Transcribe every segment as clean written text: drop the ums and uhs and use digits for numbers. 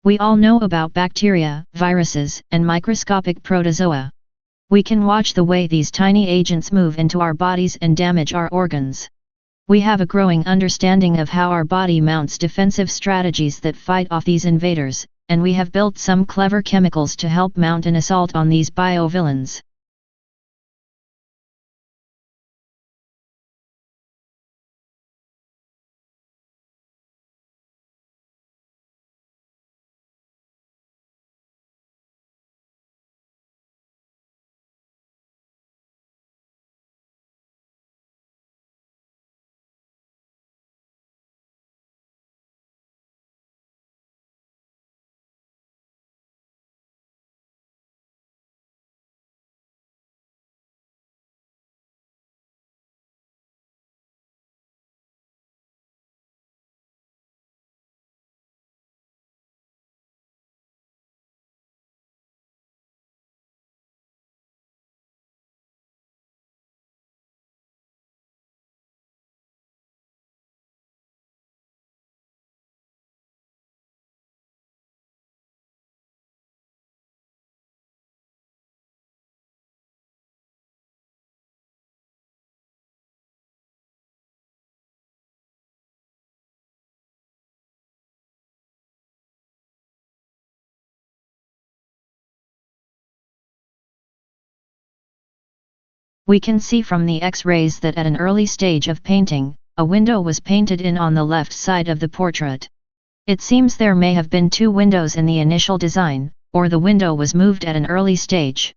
We all know about bacteria, viruses, and microscopic protozoa. We can watch the way these tiny agents move into our bodies and damage our organs. We have a growing understanding of how our body mounts defensive strategies that fight off these invaders, and we have built some clever chemicals to help mount an assault on these biovillains. We can see from the X-rays that at an early stage of painting, a window was painted in on the left side of the portrait. It seems there may have been 2 windows in the initial design, or the window was moved at an early stage.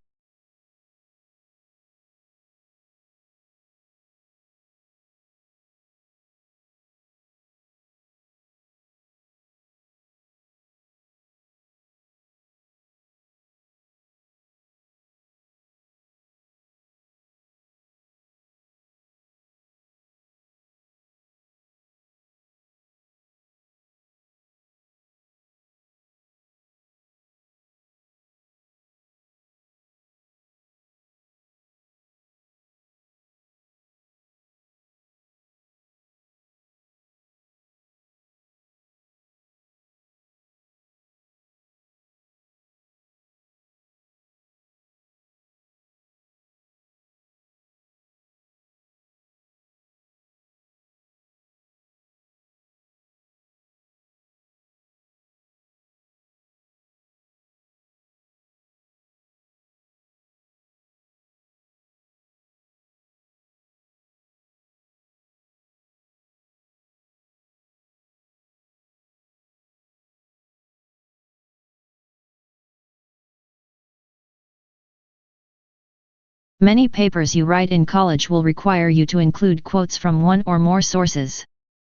Many papers you write in college will require you to include quotes from 1 or more sources.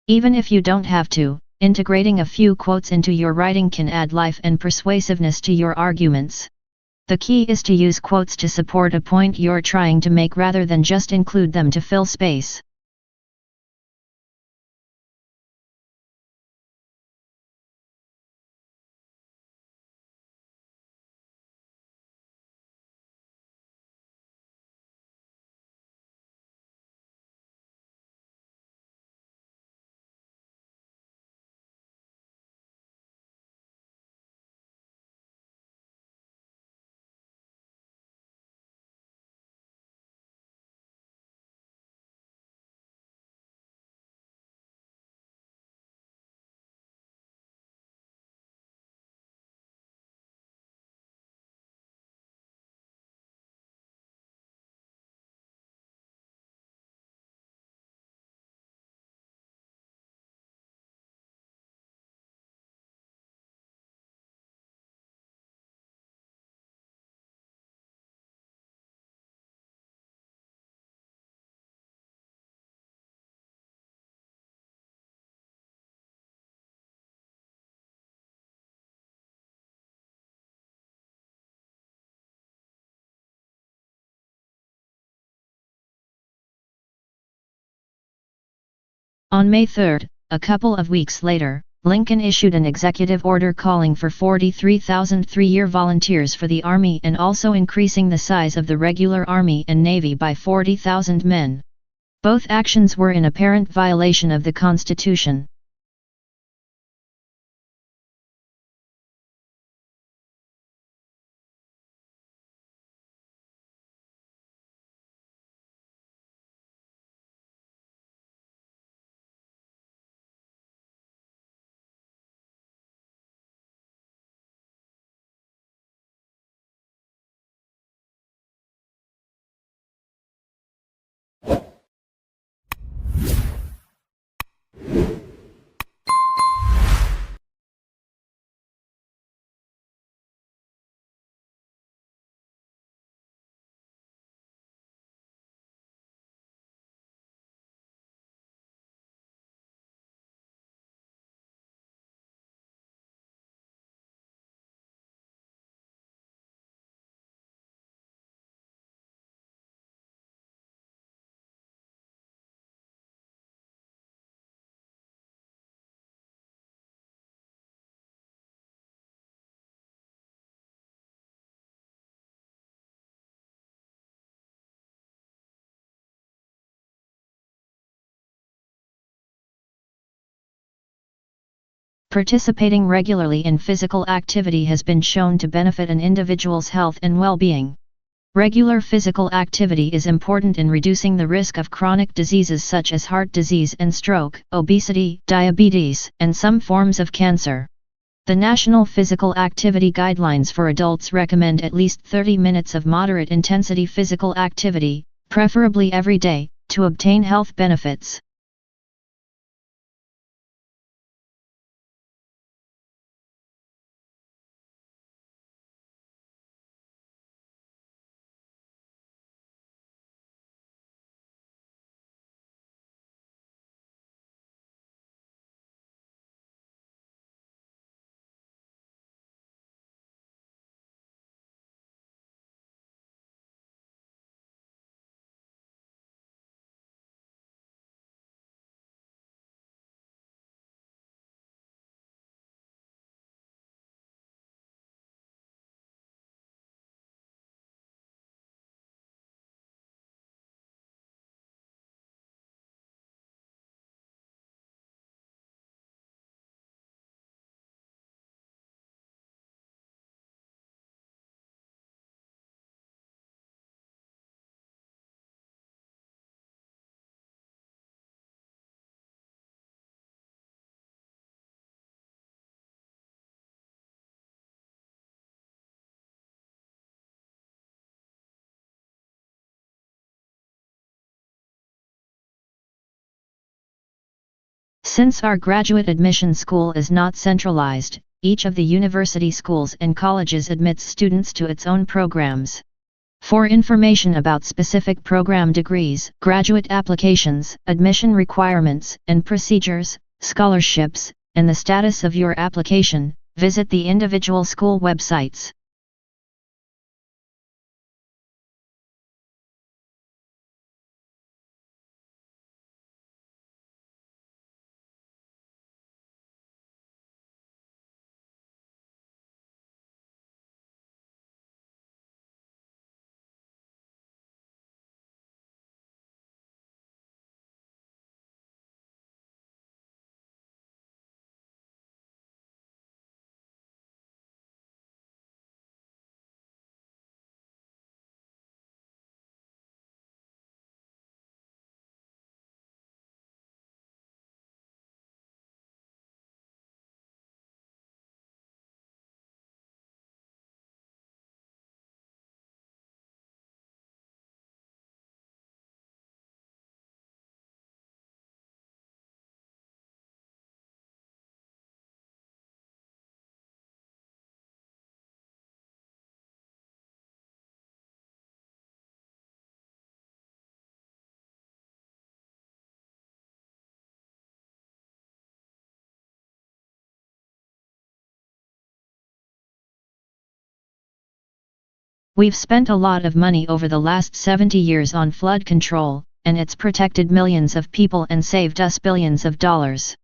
Even if you don't have to, integrating a few quotes into your writing can add life and persuasiveness to your arguments. The key is to use quotes to support a point you're trying to make rather than just include them to fill space. On May 3, a couple of weeks later, Lincoln issued an executive order calling for 43,000 three-year volunteers for the Army and also increasing the size of the regular Army and Navy by 40,000 men. Both actions were in apparent violation of the Constitution. Participating regularly in physical activity has been shown to benefit an individual's health and well-being. Regular physical activity is important in reducing the risk of chronic diseases such as heart disease and stroke, obesity, diabetes, and some forms of cancer. The National Physical Activity Guidelines for adults recommend at least 30 minutes of moderate intensity physical activity, preferably every day, to obtain health benefits. Since our graduate admission school is not centralized, each of the university schools and colleges admits students to its own programs. For information about specific program degrees, graduate applications, admission requirements and procedures, scholarships, and the status of your application, visit the individual school websites. We've spent a lot of money over the last 70 years on flood control, and it's protected millions of people and saved us billions of dollars.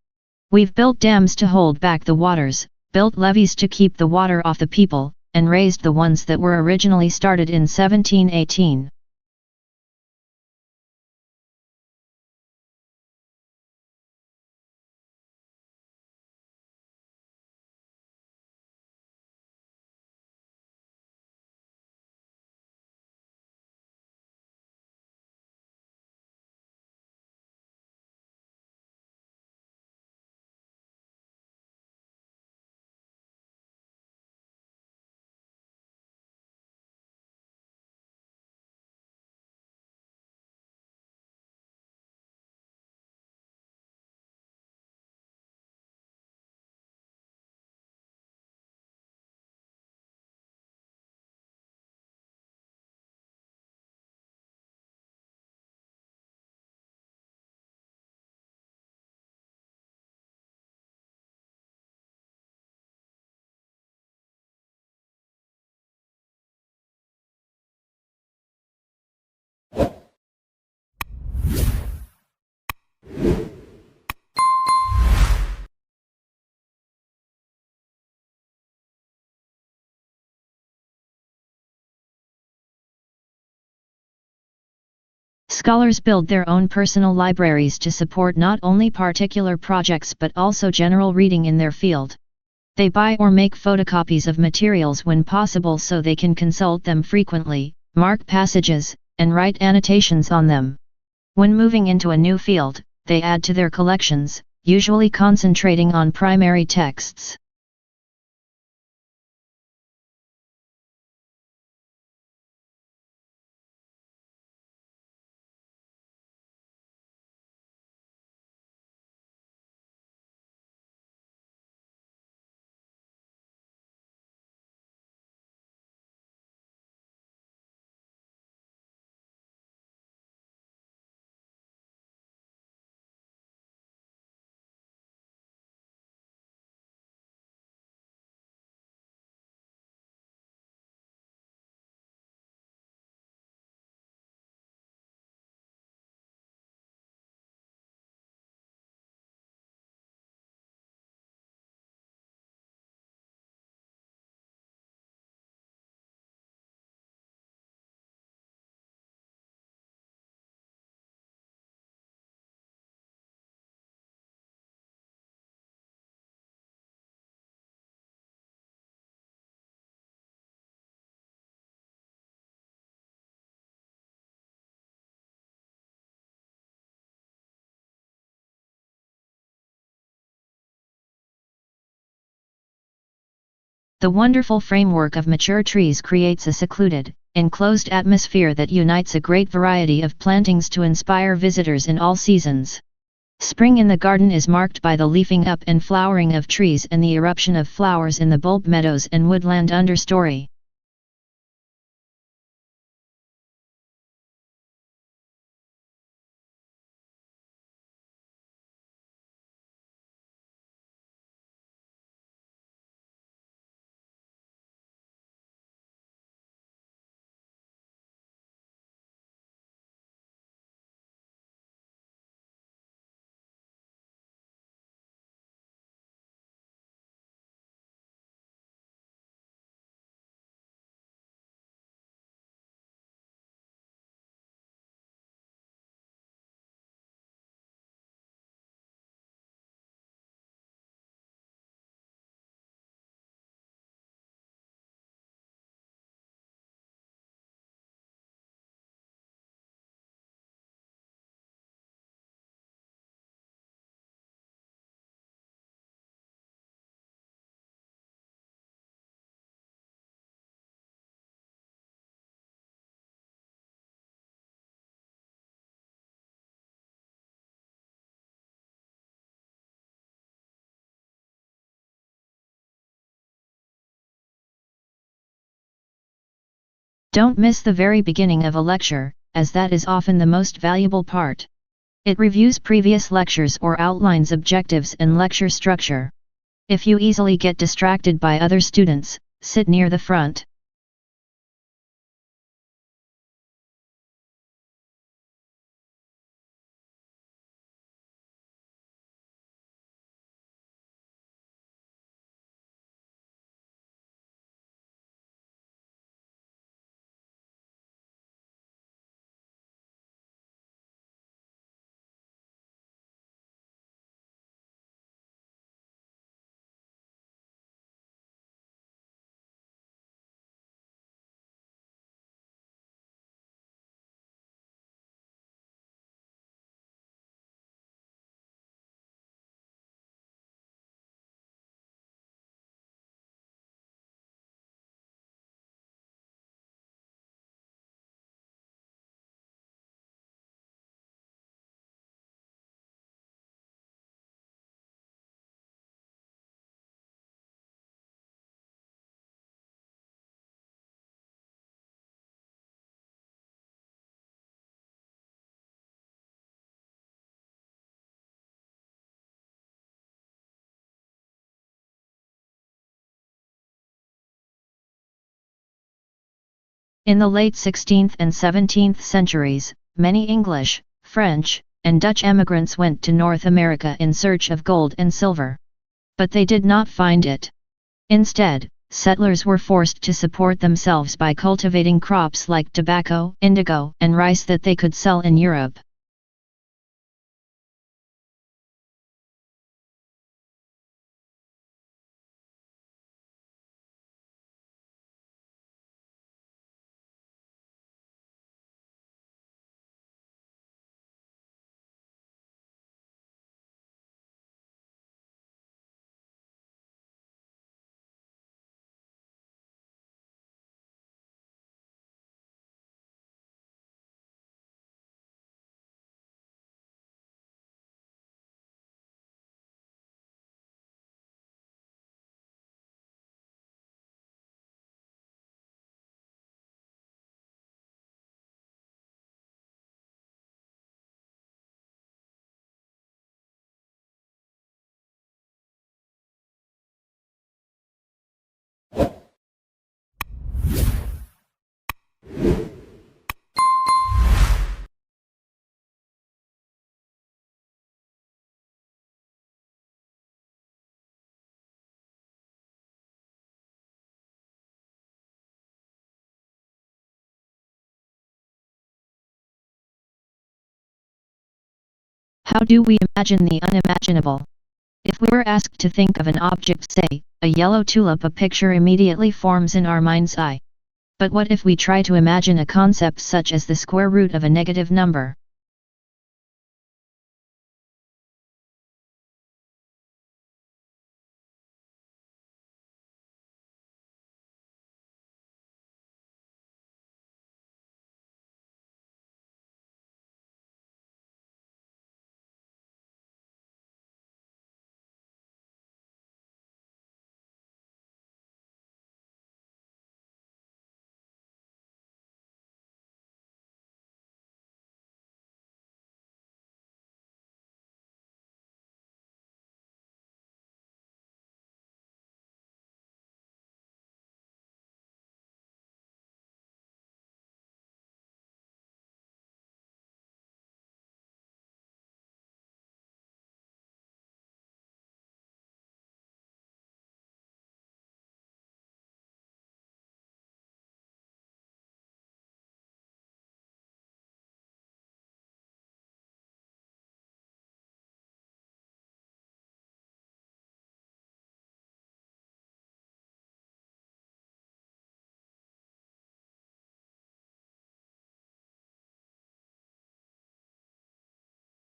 We've built dams to hold back the waters, built levees to keep the water off the people, and raised the ones that were originally started in 1718. Scholars build their own personal libraries to support not only particular projects but also general reading in their field. They buy or make photocopies of materials when possible so they can consult them frequently, mark passages, and write annotations on them. When moving into a new field, they add to their collections, usually concentrating on primary texts. The wonderful framework of mature trees creates a secluded, enclosed atmosphere that unites a great variety of plantings to inspire visitors in all seasons. Spring in the garden is marked by the leafing up and flowering of trees and the eruption of flowers in the bulb meadows and woodland understory. Don't miss the very beginning of a lecture, as that is often the most valuable part. It reviews previous lectures or outlines objectives and lecture structure. If you easily get distracted by other students, sit near the front. In the late 16th and 17th centuries, many English, French, and Dutch emigrants went to North America in search of gold and silver. But they did not find it. Instead, settlers were forced to support themselves by cultivating crops like tobacco, indigo, and rice that they could sell in Europe. How do we imagine the unimaginable? If we were asked to think of an object, say, a yellow tulip, a picture immediately forms in our mind's eye. But what if we try to imagine a concept such as the square root of a negative number?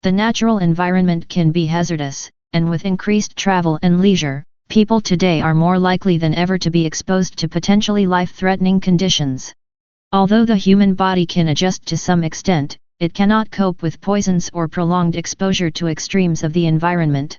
The natural environment can be hazardous, and with increased travel and leisure, people today are more likely than ever to be exposed to potentially life-threatening conditions. Although the human body can adjust to some extent, it cannot cope with poisons or prolonged exposure to extremes of the environment.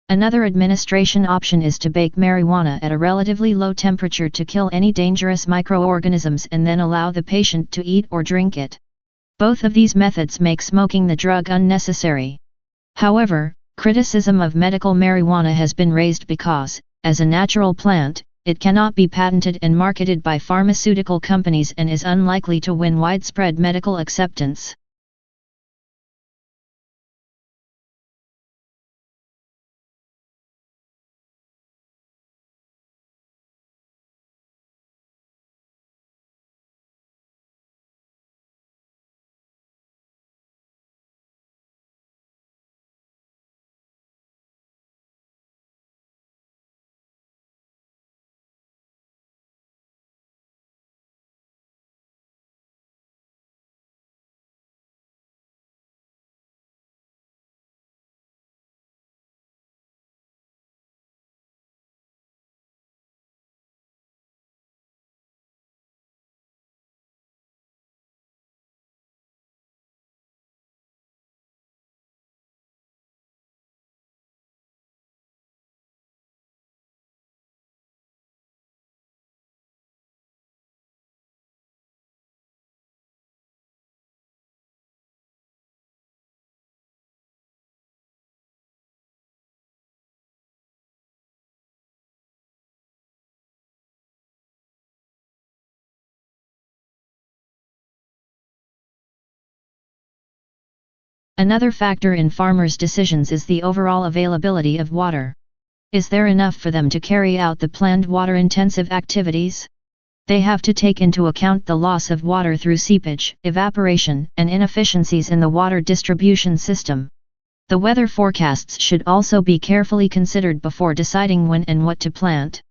Another administration option is to bake marijuana at a relatively low temperature to kill any dangerous microorganisms and then allow the patient to eat or drink it. Both of these methods make smoking the drug unnecessary. However, criticism of medical marijuana has been raised because, as a natural plant, it cannot be patented and marketed by pharmaceutical companies and is unlikely to win widespread medical acceptance. Another factor in farmers' decisions is the overall availability of water. Is there enough for them to carry out the planned water-intensive activities? They have to take into account the loss of water through seepage, evaporation, and inefficiencies in the water distribution system. The weather forecasts should also be carefully considered before deciding when and what to plant.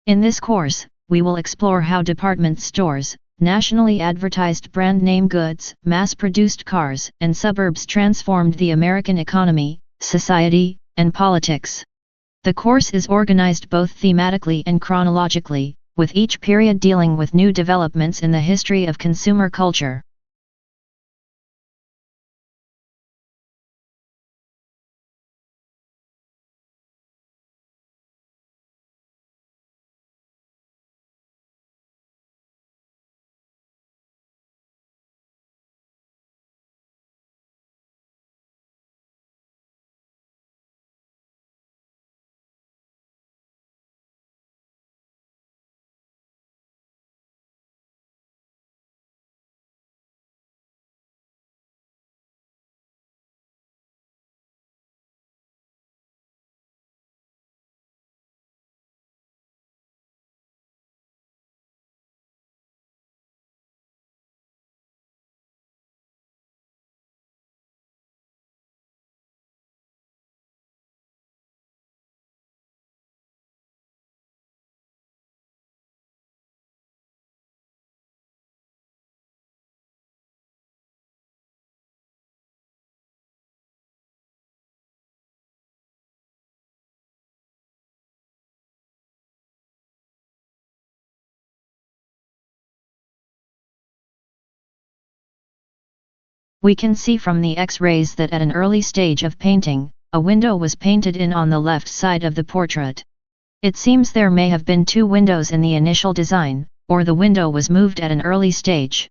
In this course, we will explore how department stores, nationally advertised brand name goods, mass-produced cars, and suburbs transformed the American economy, society, and politics. The course is organized both thematically and chronologically, with each period dealing with new developments in the history of consumer culture. We can see from the X-rays that at an early stage of painting, a window was painted in on the left side of the portrait. It seems there may have been 2 windows in the initial design, or the window was moved at an early stage.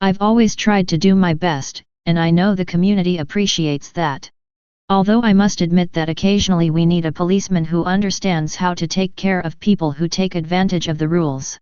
I've always tried to do my best, and I know the community appreciates that. Although I must admit that occasionally we need a policeman who understands how to take care of people who take advantage of the rules.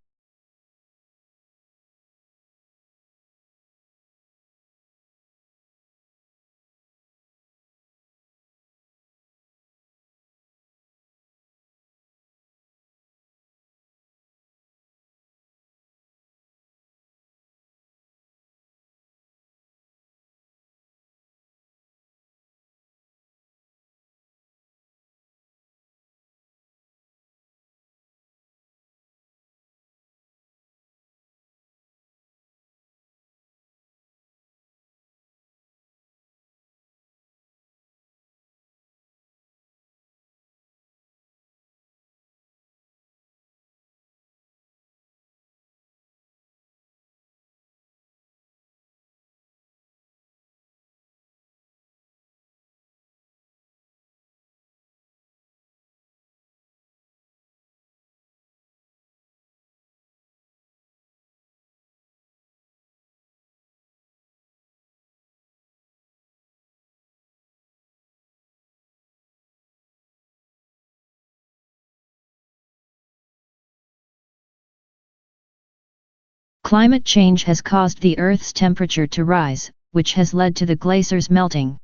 Climate change has caused the Earth's temperature to rise, which has led to the glaciers melting.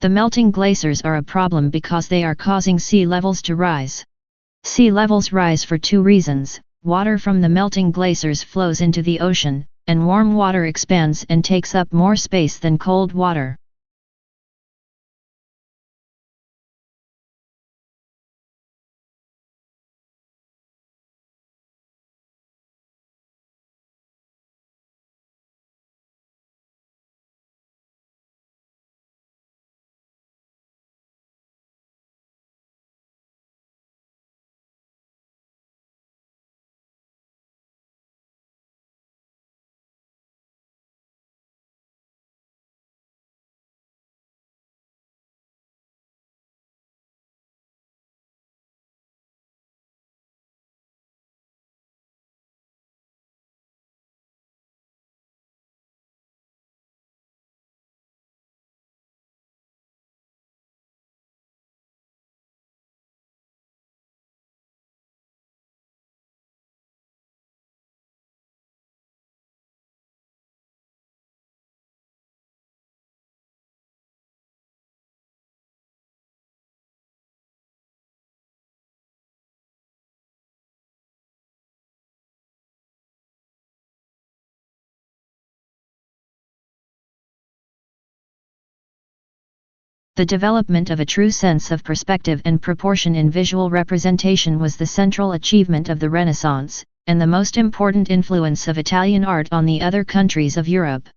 The melting glaciers are a problem because they are causing sea levels to rise. Sea levels rise for two reasons: water from the melting glaciers flows into the ocean, and warm water expands and takes up more space than cold water. The development of a true sense of perspective and proportion in visual representation was the central achievement of the Renaissance, and the most important influence of Italian art on the other countries of Europe.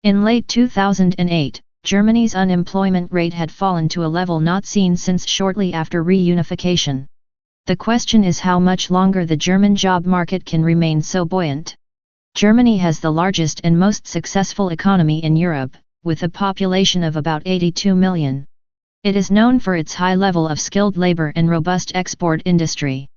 In late 2008, Germany's unemployment rate had fallen to a level not seen since shortly after reunification. The question is how much longer the German job market can remain so buoyant. Germany has the largest and most successful economy in Europe, with a population of about 82 million. It is known for its high level of skilled labor and robust export industry.